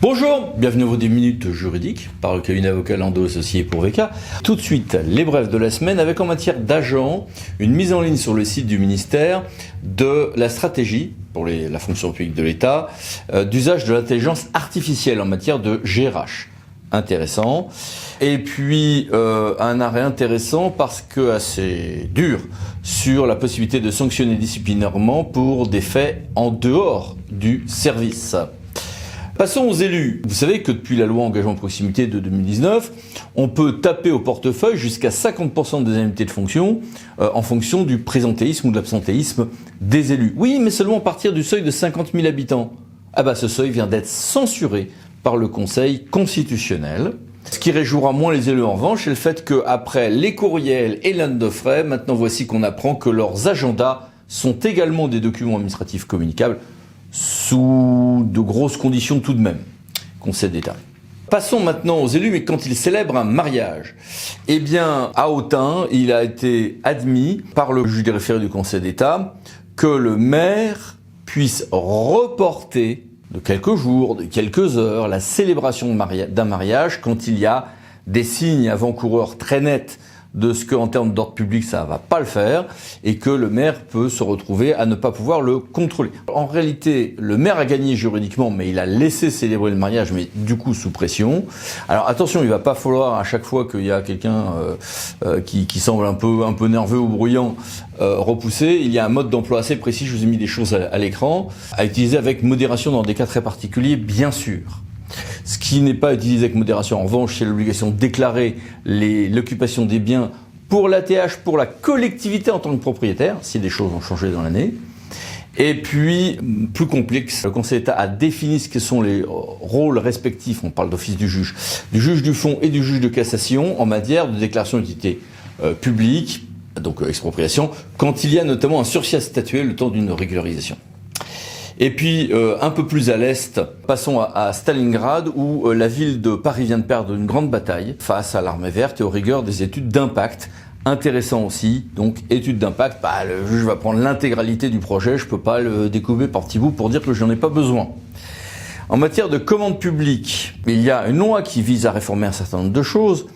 Bonjour, bienvenue à vos 10 minutes juridiques par le cabinet avocat Landau Associés pour VK. Tout de suite, les brefs de la semaine avec en matière d'agents, une mise en ligne sur le site du ministère de la stratégie pour la fonction publique de l'État d'usage de l'intelligence artificielle en matière de GRH. Intéressant. Et puis un arrêt intéressant parce que assez dur sur la possibilité de sanctionner disciplinairement pour des faits en dehors du service. Passons aux élus. Vous savez que depuis la loi engagement de proximité de 2019, on peut taper au portefeuille jusqu'à 50% des indemnités de fonction en fonction du présentéisme ou de l'absentéisme des élus. Oui, mais seulement à partir du seuil de 50 000 habitants. Ce seuil vient d'être censuré par le Conseil constitutionnel. Ce qui réjouira moins les élus en revanche, c'est le fait qu'après les courriels et l'inde de frais, maintenant voici qu'on apprend que leurs agendas sont également des documents administratifs communicables sous de grosses conditions tout de même. Conseil d'État. Passons maintenant aux élus, mais quand ils célèbrent un mariage. À Autun, il a été admis par le juge des référés du Conseil d'État que le maire puisse reporter de quelques jours, de quelques heures, la célébration d'un mariage quand il y a des signes avant-coureurs très nets de ce qu'en termes d'ordre public ça va pas le faire et que le maire peut se retrouver à ne pas pouvoir le contrôler. En réalité, le maire a gagné juridiquement, mais il a laissé célébrer le mariage, mais du coup sous pression. Alors attention, il va pas falloir à chaque fois qu'il y a quelqu'un qui semble un peu nerveux ou bruyant repousser. Il y a un mode d'emploi assez précis, je vous ai mis des choses à l'écran, à utiliser avec modération dans des cas très particuliers, bien sûr. Ce qui n'est pas utilisé avec modération, en revanche, c'est l'obligation de déclarer l'occupation des biens pour l'ATH, pour la collectivité en tant que propriétaire, si des choses ont changé dans l'année. Et puis, plus complexe, le Conseil d'État a défini ce que sont les rôles respectifs, on parle d'office du juge du fond et du juge de cassation en matière de déclaration d'utilité publique, donc expropriation, quand il y a notamment un sursis à statuer le temps d'une régularisation. Et puis, un peu plus à l'est, passons à Stalingrad, où la ville de Paris vient de perdre une grande bataille face à l'armée verte et aux rigueurs des études d'impact. Intéressant aussi, donc études d'impact, le juge va prendre l'intégralité du projet, je peux pas le découper par petits bouts pour dire que je n'en ai pas besoin. En matière de commande publique, il y a une loi qui vise à réformer un certain nombre de choses.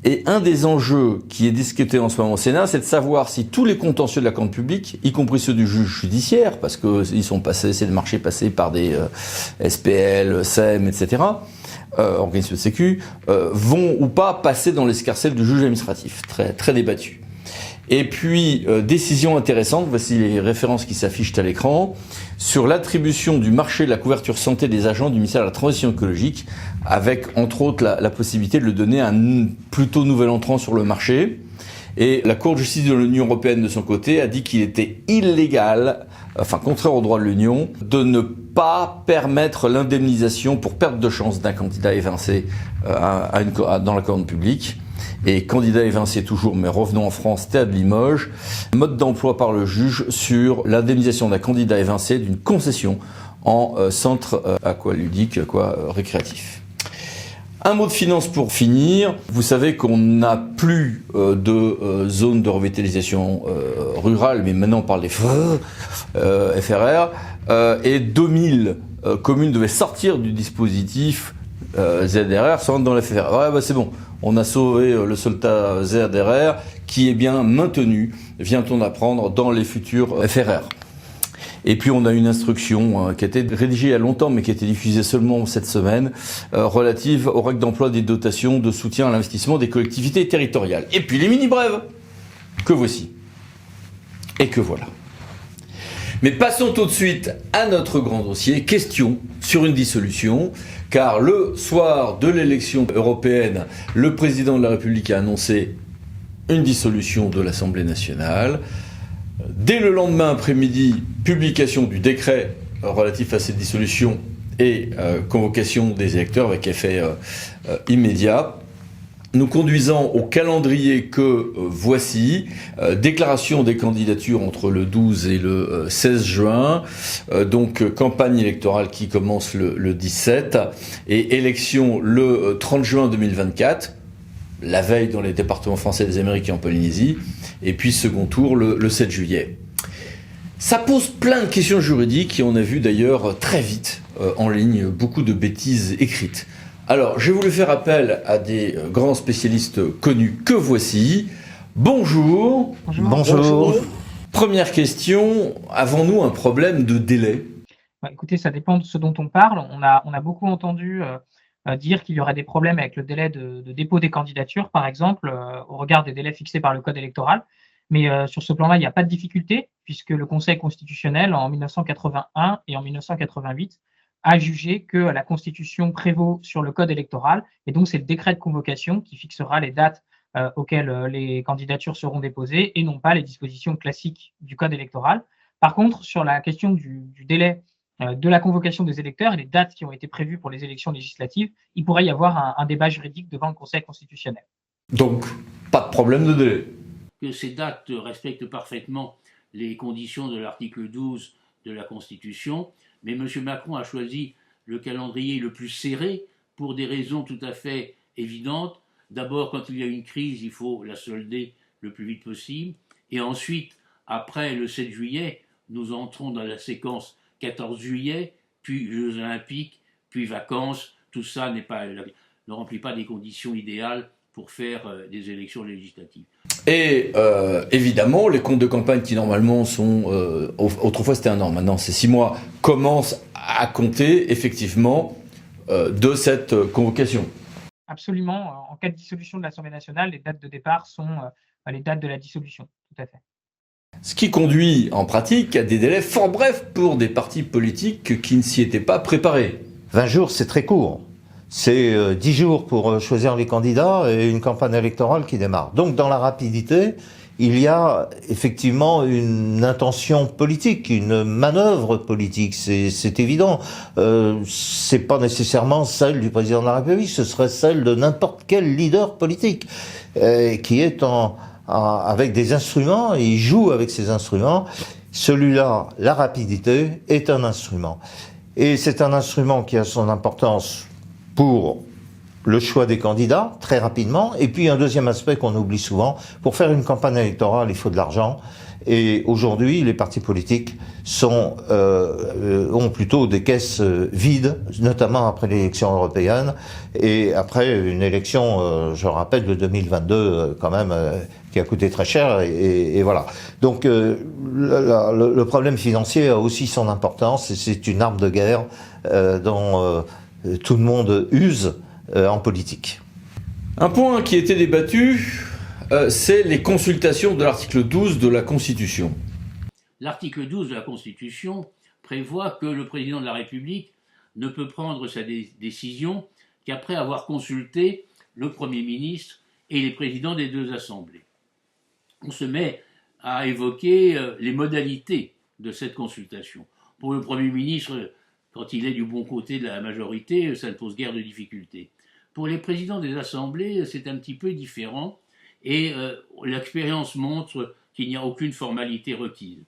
Et un des enjeux qui est discuté en ce moment au Sénat, c'est de savoir si tous les contentieux de la commande publique, y compris ceux du juge judiciaire, parce que ils sont passés, c'est des marchés passés par des SPL, SEM, etc., organismes de sécu, vont ou pas passer dans l'escarcelle du juge administratif, très, très débattu. Et puis, décision intéressante, voici les références qui s'affichent à l'écran, sur l'attribution du marché de la couverture santé des agents du ministère de la Transition écologique, avec entre autres la possibilité de le donner à un plutôt nouvel entrant sur le marché. Et la Cour de justice de l'Union européenne, de son côté, a dit qu'il était illégal, contraire au droit de l'Union, de ne pas permettre l'indemnisation pour perte de chance d'un candidat évincé dans la commande publique. Et candidat évincé toujours, mais revenons en France, Théâtre de Limoges, mode d'emploi par le juge sur l'indemnisation d'un candidat évincé d'une concession en centre aqualudique, récréatif. Un mot de finance pour finir. Vous savez qu'on n'a plus de zone de revitalisation rurale, mais maintenant on parle des FRR, et 2000 communes devaient sortir du dispositif ZRR sans être dans la FRR. C'est bon, on a sauvé le soldat ZRR qui est bien maintenu, vient-on apprendre, dans les futurs FRR. Et puis on a une instruction qui a été rédigée il y a longtemps mais qui a été diffusée seulement cette semaine, relative aux règles d'emploi des dotations de soutien à l'investissement des collectivités territoriales. Et puis les mini-brèves, que voici. Et que voilà. Mais passons tout de suite à notre grand dossier, question sur une dissolution, car le soir de l'élection européenne, le président de la République a annoncé une dissolution de l'Assemblée nationale. Dès le lendemain après-midi, publication du décret relatif à cette dissolution et convocation des électeurs avec effet immédiat. Nous conduisant au calendrier que voici, déclaration des candidatures entre le 12 et le 16 juin, donc campagne électorale qui commence le 17 et élection le 30 juin 2024, la veille dans les départements français des Amériques et en Polynésie, et puis second tour le 7 juillet. Ça pose plein de questions juridiques et on a vu d'ailleurs très vite en ligne beaucoup de bêtises écrites. Alors, j'ai voulu faire appel à des grands spécialistes connus que voici. Bonjour. Bonjour. Première question, avons-nous un problème de délai ? Écoutez, ça dépend de ce dont on parle. On a beaucoup entendu dire qu'il y aurait des problèmes avec le délai de dépôt des candidatures, par exemple, au regard des délais fixés par le Code électoral. Mais sur ce plan-là, il n'y a pas de difficulté, puisque le Conseil constitutionnel, en 1981 et en 1988, a jugé que la Constitution prévaut sur le Code électoral, et donc c'est le décret de convocation qui fixera les dates auxquelles les candidatures seront déposées, et non pas les dispositions classiques du Code électoral. Par contre, sur la question du délai de la convocation des électeurs et les dates qui ont été prévues pour les élections législatives, il pourrait y avoir un débat juridique devant le Conseil constitutionnel. Donc, pas de problème de délai. Que ces dates respectent parfaitement les conditions de l'article 12 de la Constitution, mais M. Macron a choisi le calendrier le plus serré pour des raisons tout à fait évidentes. D'abord, quand il y a une crise, il faut la solder le plus vite possible. Et ensuite, après le 7 juillet, nous entrons dans la séquence 14 juillet, puis Jeux Olympiques, puis vacances. Tout ça ne remplit pas des conditions idéales pour faire des élections législatives. Et évidemment, les comptes de campagne qui normalement sont, autrefois c'était 1 an, maintenant c'est 6 mois, commencent à compter effectivement de cette convocation. Absolument. En cas de dissolution de l'Assemblée nationale, les dates de départ sont les dates de la dissolution. Tout à fait. Ce qui conduit en pratique à des délais fort brefs pour des partis politiques qui ne s'y étaient pas préparés. 20 jours, c'est très court. C'est 10 jours pour choisir les candidats et une campagne électorale qui démarre. Donc dans la rapidité, il y a effectivement une intention politique, une manœuvre politique, c'est évident. C'est pas nécessairement celle du président de la République, ce serait celle de n'importe quel leader politique qui est avec des instruments, et il joue avec ces instruments. Celui-là, la rapidité, est un instrument. Et c'est un instrument qui a son importance pour le choix des candidats, très rapidement. Et puis un deuxième aspect qu'on oublie souvent, pour faire une campagne électorale, il faut de l'argent. Et aujourd'hui, les partis politiques ont plutôt des caisses vides, notamment après l'élection européenne et après une élection, je rappelle, de 2022 quand même, qui a coûté très cher. Et voilà. Donc le problème financier a aussi son importance et c'est une arme de guerre dont tout le monde use en politique. Un point qui était débattu, c'est les consultations de l'article 12 de la Constitution. L'article 12 de la Constitution prévoit que le président de la République ne peut prendre sa décision qu'après avoir consulté le Premier ministre et les présidents des 2 assemblées. On se met à évoquer les modalités de cette consultation. Pour le Premier ministre, quand il est du bon côté de la majorité, ça ne pose guère de difficultés. Pour les présidents des assemblées, c'est un petit peu différent et l'expérience montre qu'il n'y a aucune formalité requise.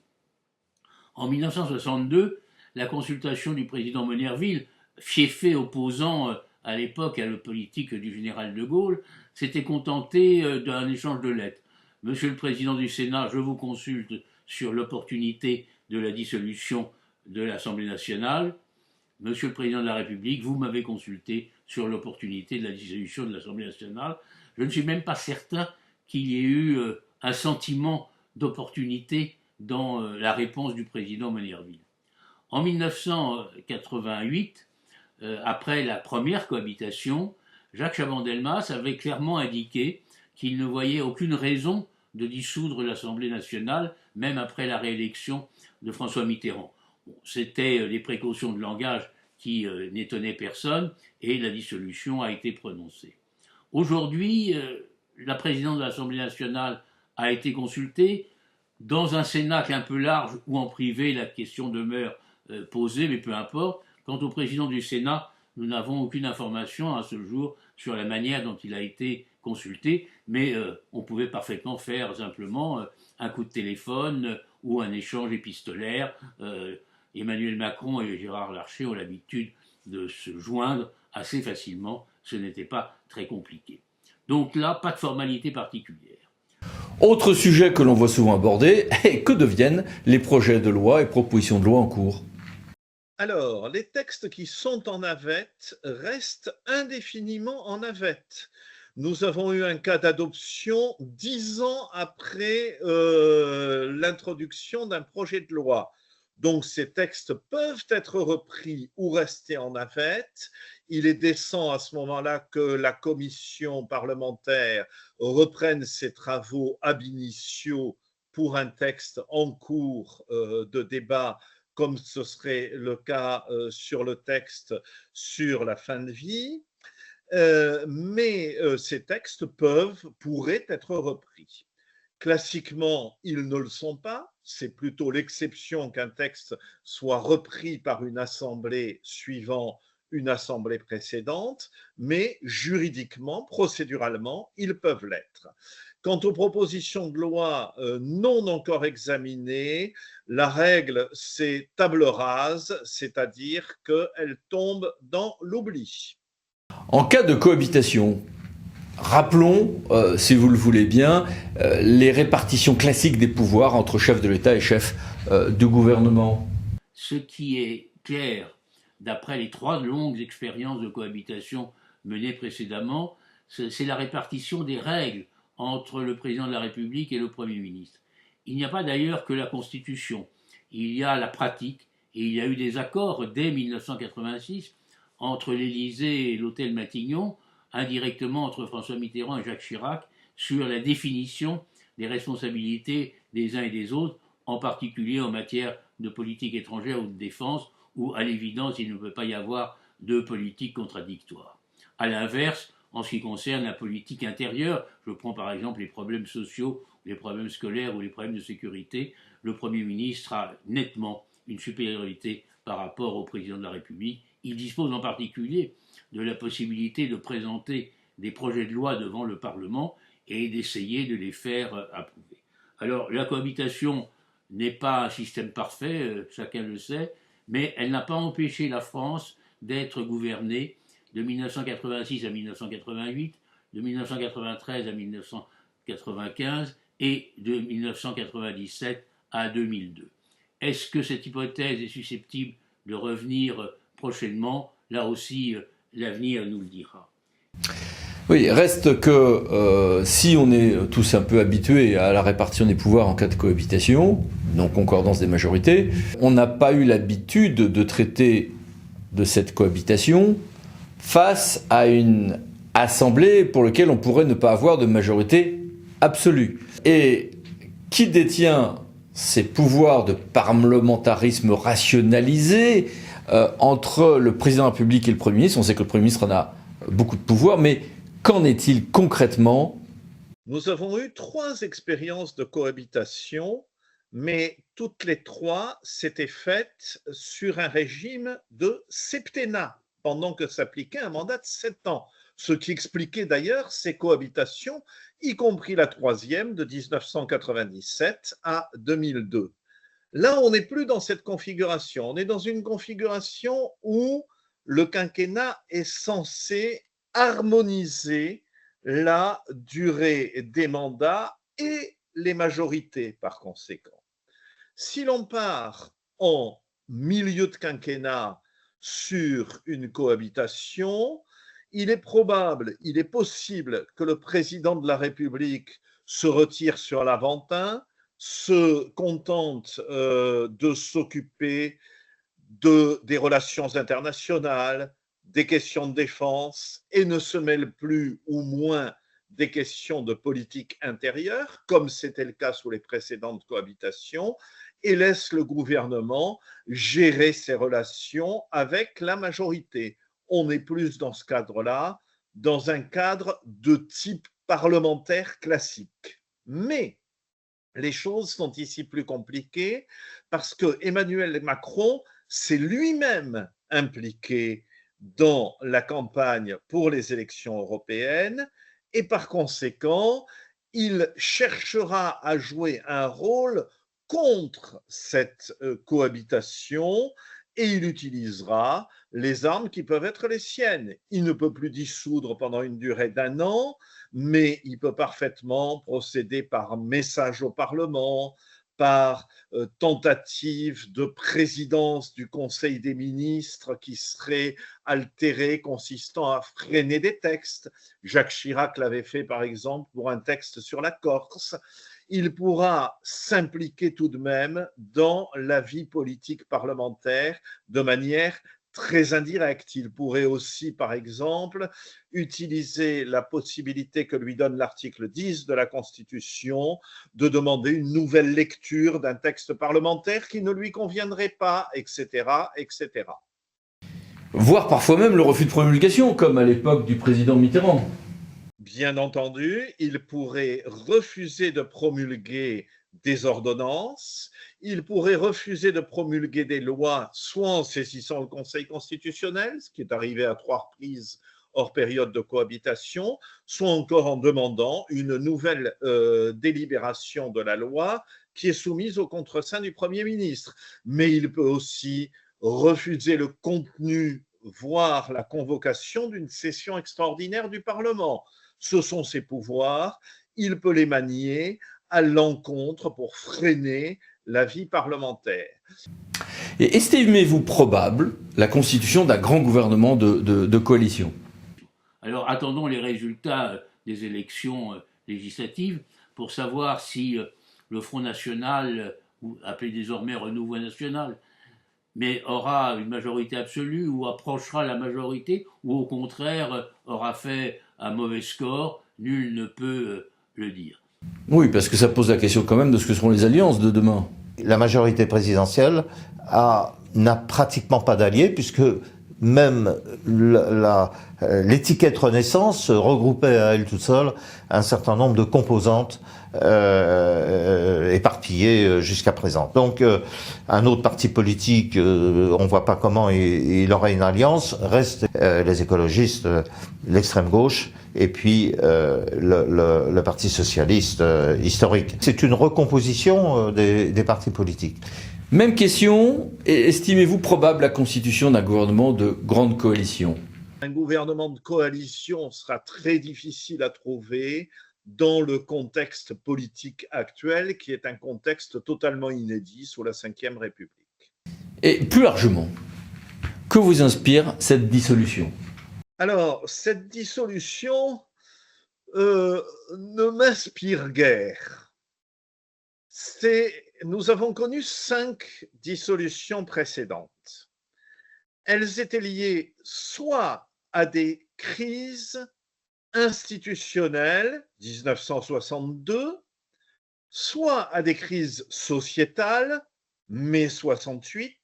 En 1962, la consultation du président Monnerville, fiefé opposant à l'époque à la politique du général de Gaulle, s'était contenté d'un échange de lettres. Monsieur le président du Sénat, je vous consulte sur l'opportunité de la dissolution de l'Assemblée nationale. Monsieur le président de la République, vous m'avez consulté sur l'opportunité de la dissolution de l'Assemblée nationale. Je ne suis même pas certain qu'il y ait eu un sentiment d'opportunité dans la réponse du président Monnerville. En 1988, après la première cohabitation, Jacques Chaban-Delmas avait clairement indiqué qu'il ne voyait aucune raison de dissoudre l'Assemblée nationale, même après la réélection de François Mitterrand. C'était les précautions de langage qui n'étonnaient personne et la dissolution a été prononcée. Aujourd'hui, la présidente de l'Assemblée nationale a été consultée. Dans un cénacle un peu large ou en privé, la question demeure posée, mais peu importe. Quant au président du Sénat, nous n'avons aucune information à ce jour sur la manière dont il a été consulté, mais on pouvait parfaitement faire simplement un coup de téléphone ou un échange épistolaire. Emmanuel Macron et Gérard Larcher ont l'habitude de se joindre assez facilement, ce n'était pas très compliqué. Donc là, pas de formalité particulière. Autre sujet que l'on voit souvent abordé, que deviennent les projets de loi et propositions de loi en cours ? Alors, les textes qui sont en navette restent indéfiniment en navette. Nous avons eu un cas d'adoption 10 ans après l'introduction d'un projet de loi. Donc, ces textes peuvent être repris ou rester en navette. Il est décent à ce moment-là que la commission parlementaire reprenne ses travaux ab initio pour un texte en cours de débat, comme ce serait le cas sur le texte sur la fin de vie. Mais ces textes pourraient être repris. Classiquement, ils ne le sont pas. C'est plutôt l'exception qu'un texte soit repris par une assemblée suivant une assemblée précédente, mais juridiquement, procéduralement, ils peuvent l'être. Quant aux propositions de loi non encore examinées, la règle, c'est table rase, c'est-à-dire qu'elles tombent dans l'oubli. En cas de cohabitation, rappelons, si vous le voulez bien, les répartitions classiques des pouvoirs entre chef de l'État et chef de gouvernement. Ce qui est clair, d'après les 3 longues expériences de cohabitation menées précédemment, c'est la répartition des règles entre le président de la République et le Premier ministre. Il n'y a pas d'ailleurs que la Constitution. Il y a la pratique, et il y a eu des accords dès 1986 entre l'Élysée et l'hôtel Matignon, indirectement entre François Mitterrand et Jacques Chirac, sur la définition des responsabilités des uns et des autres, en particulier en matière de politique étrangère ou de défense, où à l'évidence il ne peut pas y avoir de politique contradictoire. A l'inverse, en ce qui concerne la politique intérieure, je prends par exemple les problèmes sociaux, les problèmes scolaires ou les problèmes de sécurité, le Premier ministre a nettement une supériorité par rapport au président de la République. Il dispose en particulier de la possibilité de présenter des projets de loi devant le Parlement et d'essayer de les faire approuver. Alors, la cohabitation n'est pas un système parfait, chacun le sait, mais elle n'a pas empêché la France d'être gouvernée de 1986 à 1988, de 1993 à 1995 et de 1997 à 2002. Est-ce que cette hypothèse est susceptible de revenir prochainement? Là aussi, l'avenir nous le dira. Oui, reste que si on est tous un peu habitués à la répartition des pouvoirs en cas de cohabitation, donc concordance des majorités, on n'a pas eu l'habitude de traiter de cette cohabitation face à une assemblée pour laquelle on pourrait ne pas avoir de majorité absolue. Et qui détient ces pouvoirs de parlementarisme rationalisé entre le président de la République et le Premier ministre? On sait que le Premier ministre en a beaucoup de pouvoir, mais qu'en est-il concrètement? Nous avons eu 3 expériences de cohabitation, mais toutes les 3 s'étaient faites sur un régime de septennat, pendant que s'appliquait un mandat de 7 ans. Ce qui expliquait d'ailleurs ces cohabitations, y compris la 3e de 1997 à 2002. Là, on n'est plus dans cette configuration. On est dans une configuration où le quinquennat est censé harmoniser la durée des mandats et les majorités par conséquent. Si l'on part en milieu de quinquennat sur une cohabitation, il est probable, il est possible que le président de la République se retire sur l'Aventin, se contente de s'occuper des relations internationales, des questions de défense et ne se mêle plus ou moins des questions de politique intérieure, comme c'était le cas sous les précédentes cohabitations, et laisse le gouvernement gérer ses relations avec la majorité. On est plus dans ce cadre-là, dans un cadre de type parlementaire classique. Mais les choses sont ici plus compliquées parce que Emmanuel Macron s'est lui-même impliqué dans la campagne pour les élections européennes et par conséquent, il cherchera à jouer un rôle contre cette cohabitation et il utilisera les armes qui peuvent être les siennes. Il ne peut plus dissoudre pendant une durée d'1 an, mais il peut parfaitement procéder par message au Parlement, par tentative de présidence du Conseil des ministres qui serait altérée, consistant à freiner des textes. Jacques Chirac l'avait fait, par exemple, pour un texte sur la Corse. Il pourra s'impliquer tout de même dans la vie politique parlementaire de manière très indirecte. Il pourrait aussi, par exemple, utiliser la possibilité que lui donne l'article 10 de la Constitution de demander une nouvelle lecture d'un texte parlementaire qui ne lui conviendrait pas, etc., etc. Voire parfois même le refus de promulgation, comme à l'époque du président Mitterrand. Bien entendu, il pourrait refuser de promulguer des ordonnances, il pourrait refuser de promulguer des lois, soit en saisissant le Conseil constitutionnel, ce qui est arrivé à 3 reprises hors période de cohabitation, soit encore en demandant une nouvelle délibération de la loi qui est soumise au contreseing du Premier ministre. Mais il peut aussi refuser le contenu, voire la convocation d'une session extraordinaire du Parlement. Ce sont ses pouvoirs, il peut les manier à l'encontre pour freiner la vie parlementaire. Et estimez-vous probable la constitution d'un grand gouvernement de coalition? Alors attendons les résultats des élections législatives pour savoir si le Front National, appelé désormais Renouveau National, mais aura une majorité absolue ou approchera la majorité, ou au contraire aura fait un mauvais score, nul ne peut le dire. Oui, parce que ça pose la question quand même de ce que seront les alliances de demain. La majorité présidentielle n'a pratiquement pas d'alliés, puisque même l'étiquette Renaissance regroupait à elle toute seule un certain nombre de composantes éparpillées jusqu'à présent. Donc un autre parti politique, on voit pas comment il aurait une alliance, reste les écologistes, l'extrême gauche, et puis le Parti socialiste historique. C'est une recomposition des partis politiques. Même question, estimez-vous probable la constitution d'un gouvernement de grande coalition? Un gouvernement de coalition sera très difficile à trouver dans le contexte politique actuel, qui est un contexte totalement inédit sous la Ve République. Et plus largement, que vous inspire cette dissolution? Alors, cette dissolution ne m'inspire guère. Nous avons connu 5 dissolutions précédentes. Elles étaient liées soit à des crises institutionnelles, 1962, soit à des crises sociétales, mai 68,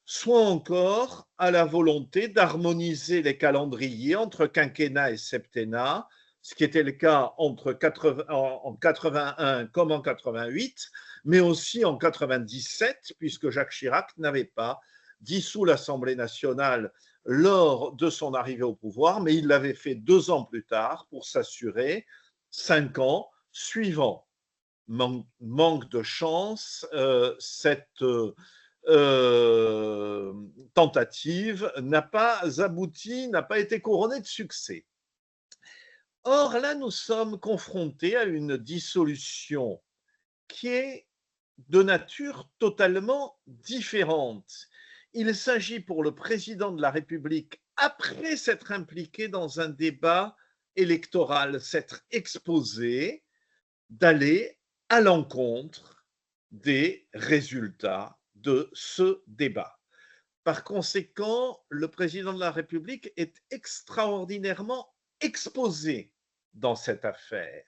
soit encore à la volonté d'harmoniser les calendriers entre quinquennat et septennat, ce qui était le cas en 81 comme en 88, mais aussi en 97, puisque Jacques Chirac n'avait pas dissous l'Assemblée nationale lors de son arrivée au pouvoir, mais il l'avait fait 2 ans plus tard pour s'assurer 5 ans suivants. Manque de chance, cette tentative n'a pas abouti, n'a pas été couronnée de succès. Or, là, nous sommes confrontés à une dissolution qui est de nature totalement différente. Il s'agit pour le président de la République, après s'être impliqué dans un débat électoral, s'être exposé, d'aller à l'encontre des résultats de ce débat. Par conséquent, le président de la République est extraordinairement exposé dans cette affaire.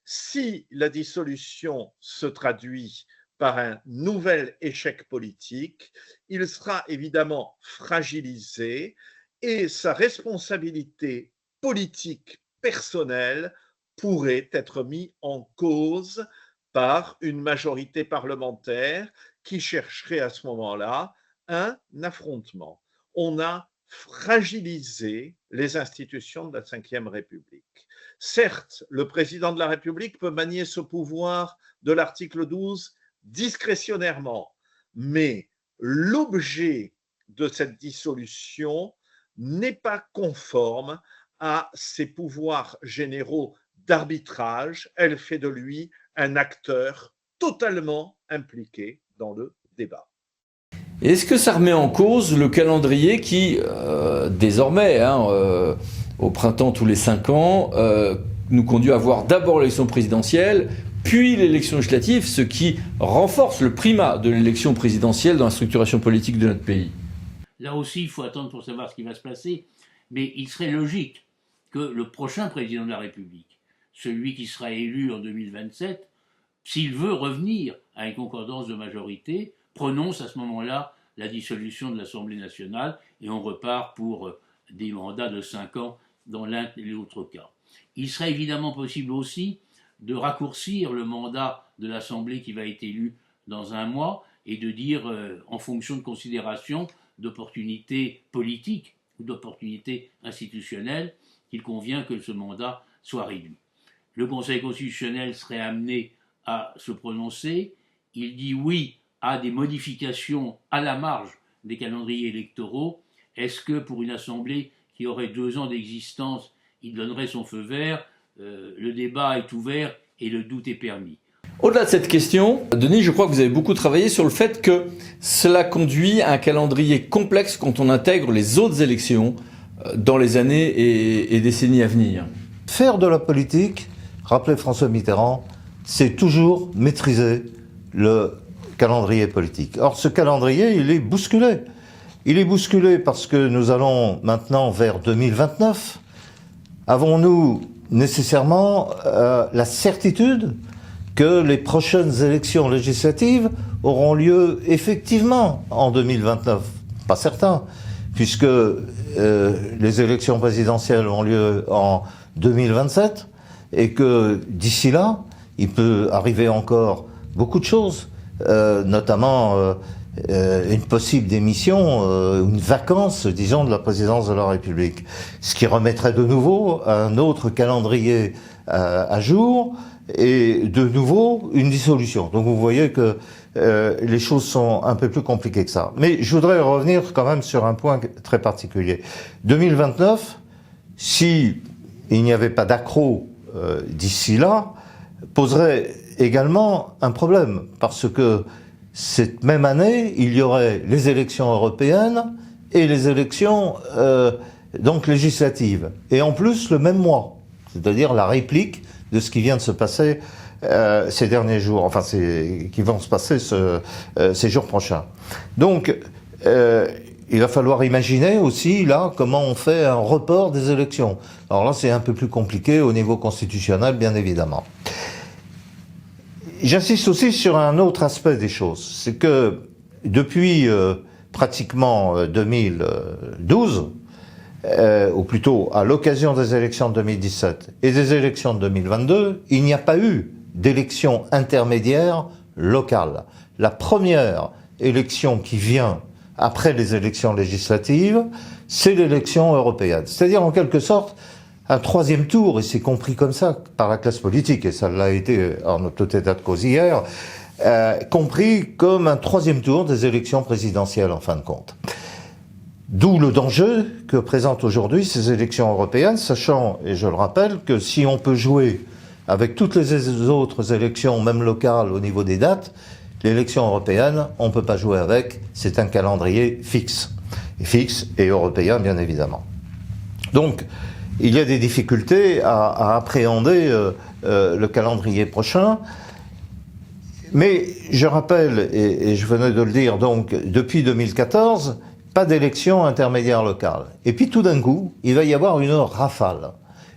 Si la dissolution se traduit par un nouvel échec politique, il sera évidemment fragilisé et sa responsabilité politique personnelle pourrait être mise en cause par une majorité parlementaire qui chercherait à ce moment-là un affrontement. On a fragilisé les institutions de la Ve République. Certes, le président de la République peut manier ce pouvoir de l'article 12 discrétionnairement, mais l'objet de cette dissolution n'est pas conforme à ses pouvoirs généraux d'arbitrage. Elle fait de lui un acteur totalement impliqués dans le débat. Est-ce que ça remet en cause le calendrier qui, désormais, au printemps tous les 5 ans, nous conduit à avoir d'abord l'élection présidentielle, puis l'élection législative, ce qui renforce le primat de l'élection présidentielle dans la structuration politique de notre pays? Là aussi, il faut attendre pour savoir ce qui va se passer, mais il serait logique que le prochain président de la République, celui qui sera élu en 2027, s'il veut revenir à une concordance de majorité, prononce à ce moment-là la dissolution de l'Assemblée nationale et on repart pour des mandats de 5 ans dans l'un et l'autre cas. Il serait évidemment possible aussi de raccourcir le mandat de l'Assemblée qui va être élue dans 1 mois et de dire, en fonction de considérations d'opportunités politiques ou d'opportunités institutionnelles, qu'il convient que ce mandat soit réduit. Le Conseil constitutionnel serait amené à se prononcer. Il dit oui à des modifications à la marge des calendriers électoraux. Est-ce que pour une Assemblée qui aurait 2 ans d'existence, il donnerait son feu vert? Le débat est ouvert et le doute est permis. Au-delà de cette question, Denis, je crois que vous avez beaucoup travaillé sur le fait que cela conduit à un calendrier complexe quand on intègre les autres élections dans les années et décennies à venir. Faire de la politique, rappelait François Mitterrand, c'est toujours maîtriser le calendrier politique. Or, ce calendrier, il est bousculé. Il est bousculé parce que nous allons maintenant vers 2029. Avons-nous nécessairement la certitude que les prochaines élections législatives auront lieu effectivement en 2029? Pas certain, puisque les élections présidentielles ont lieu en 2027 et que d'ici là, il peut arriver encore beaucoup de choses, notamment une possible démission, une vacance, disons, de la présidence de la République, ce qui remettrait de nouveau un autre calendrier à jour et de nouveau une dissolution. Donc vous voyez que les choses sont un peu plus compliquées que ça. Mais je voudrais revenir quand même sur un point très particulier. 2029, si il n'y avait pas d'accroc d'ici là, poserait également un problème, parce que cette même année, il y aurait les élections européennes et les élections donc législatives. Et en plus, le même mois, c'est-à-dire la réplique de ce qui vient de se passer ces derniers jours, enfin qui vont se passer ces jours prochains. Donc, il va falloir imaginer aussi, là, comment on fait un report des élections. Alors là, c'est un peu plus compliqué au niveau constitutionnel, bien évidemment. J'insiste aussi sur un autre aspect des choses, c'est que depuis pratiquement 2012, ou plutôt à l'occasion des élections de 2017 et des élections de 2022, il n'y a pas eu d'élection intermédiaire locale. La première élection qui vient après les élections législatives, c'est l'élection européenne. C'est-à-dire en quelque sorte un 3e tour, et c'est compris comme ça par la classe politique, et ça l'a été en tout état de cause hier, compris comme un 3e tour des élections présidentielles en fin de compte. D'où le danger que présentent aujourd'hui ces élections européennes, sachant, et je le rappelle, que si on peut jouer avec toutes les autres élections, même locales au niveau des dates, l'élection européenne, on ne peut pas jouer avec, c'est un calendrier fixe et européen bien évidemment. Donc, il y a des difficultés à appréhender le calendrier prochain, mais je rappelle, et je venais de le dire, donc depuis 2014, pas d'élection intermédiaire locale. Et puis tout d'un coup, il va y avoir une rafale.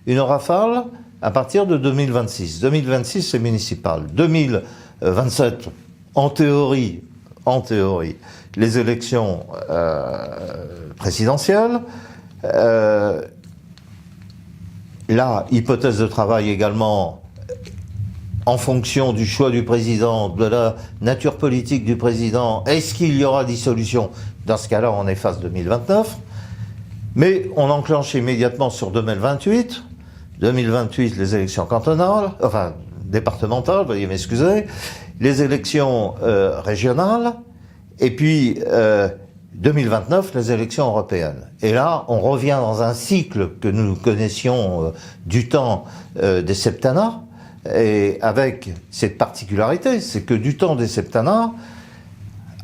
Une rafale à partir de 2026. 2026, c'est municipal. 2027, en théorie, les élections présidentielles. Là, hypothèse de travail également, en fonction du choix du président, de la nature politique du président, est-ce qu'il y aura dissolution? Dans ce cas-là, on est phase 2029. Mais on enclenche immédiatement sur 2028. 2028, les élections cantonales, enfin départementales, veuillez m'excuser, les élections régionales, et puis 2029, les élections européennes. Et là, on revient dans un cycle que nous connaissions du temps des septennats, Et avec cette particularité, c'est que du temps des septennats,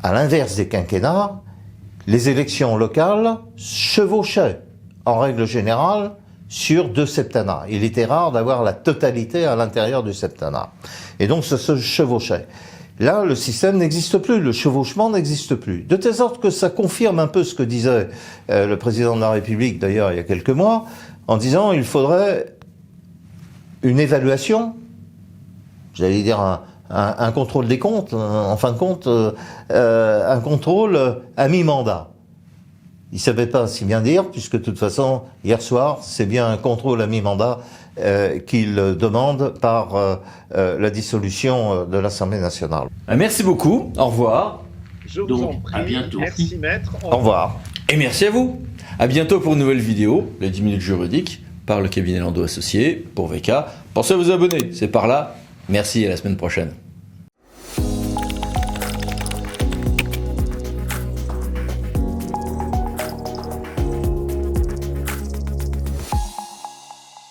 à l'inverse des quinquennats, les élections locales chevauchaient, en règle générale, sur 2 septennats. Il était rare d'avoir la totalité à l'intérieur du septennat. Et donc, ça se chevauchait. Là, le système n'existe plus, le chevauchement n'existe plus. De telle sorte que ça confirme un peu ce que disait le président de la République, d'ailleurs, il y a quelques mois, en disant il faudrait une évaluation, j'allais dire un contrôle des comptes, en fin de compte, un contrôle à mi-mandat. Il ne savait pas si bien dire, puisque de toute façon, hier soir, c'est bien un contrôle à mi-mandat qu'il demande par la dissolution de l'Assemblée nationale. Merci beaucoup, au revoir. Je vous Donc, en prie. à bientôt. Merci, maître. Au revoir. Et merci à vous. À bientôt pour une nouvelle vidéo, les 10 minutes juridiques, par le cabinet Landau Associés, pour VK. Pensez à vous abonner, c'est par là. Merci et à la semaine prochaine.